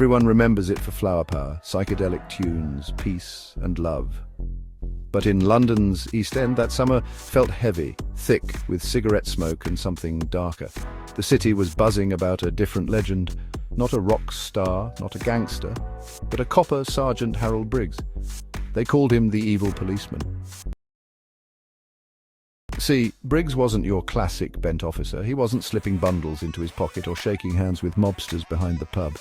Everyone remembers it for flower power, psychedelic tunes, peace and love. But in London's East End, that summer felt heavy, thick with cigarette smoke and something darker. The city was buzzing about a different legend, not a rock star, not a gangster, but a copper Sergeant Harold Briggs. They called him the evil policeman. See, Briggs wasn't your classic bent officer. He wasn't slipping bundles into his pocket or shaking hands with mobsters behind the pub.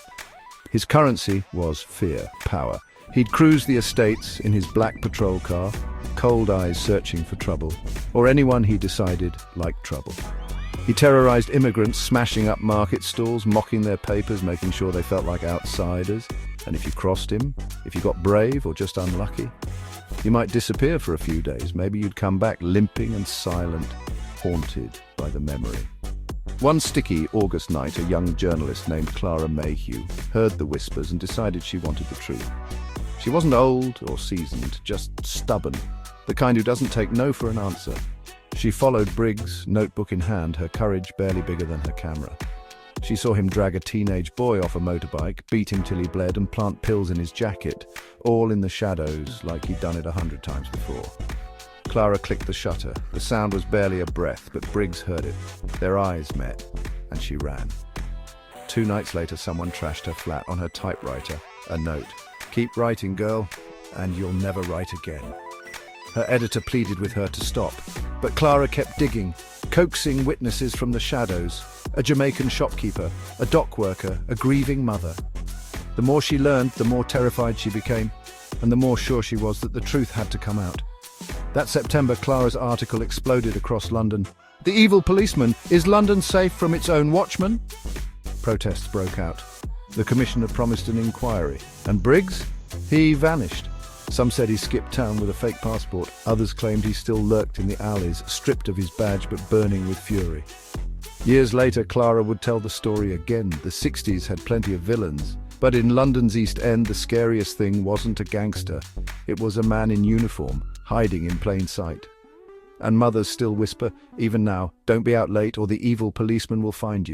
His currency was fear, power. He'd cruise the estates in his black patrol car, cold eyes searching for trouble, or anyone he decided liked trouble. He terrorized immigrants, smashing up market stalls, mocking their papers, making sure they felt like outsiders. And if you crossed him, if you got brave or just unlucky, you might disappear for a few days. Maybe you'd come back limping and silent, haunted by the memory. One sticky August night, a young journalist named Clara Mayhew heard the whispers and decided she wanted the truth. She wasn't old or seasoned, just stubborn, the kind who doesn't take no for an answer. She followed Briggs, notebook in hand, her courage barely bigger than her camera. She saw him drag a teenage boy off a motorbike, beat him till he bled, and plant pills in his jacket, all in the shadows like he'd done it 100 times before. Clara clicked the shutter. The sound was barely a breath, but Briggs heard it. Their eyes met, and she ran. 2 nights later, someone trashed her flat on her typewriter, a note. "Keep writing, girl, and you'll never write again." Her editor pleaded with her to stop, but Clara kept digging, coaxing witnesses from the shadows, a Jamaican shopkeeper, a dock worker, a grieving mother. The more she learned, the more terrified she became, and the more sure she was that the truth had to come out. That September, Clara's article exploded across London. "The evil policeman, is London safe from its own watchman?" Protests broke out. The commissioner promised an inquiry. And Briggs? He vanished. Some said he skipped town with a fake passport. Others claimed he still lurked in the alleys, stripped of his badge but burning with fury. Years later, Clara would tell the story again. The 60s had plenty of villains. But in London's East End, the scariest thing wasn't a gangster. It was a man in uniform, hiding in plain sight. And mothers still whisper, even now, "Don't be out late or the evil policeman will find you."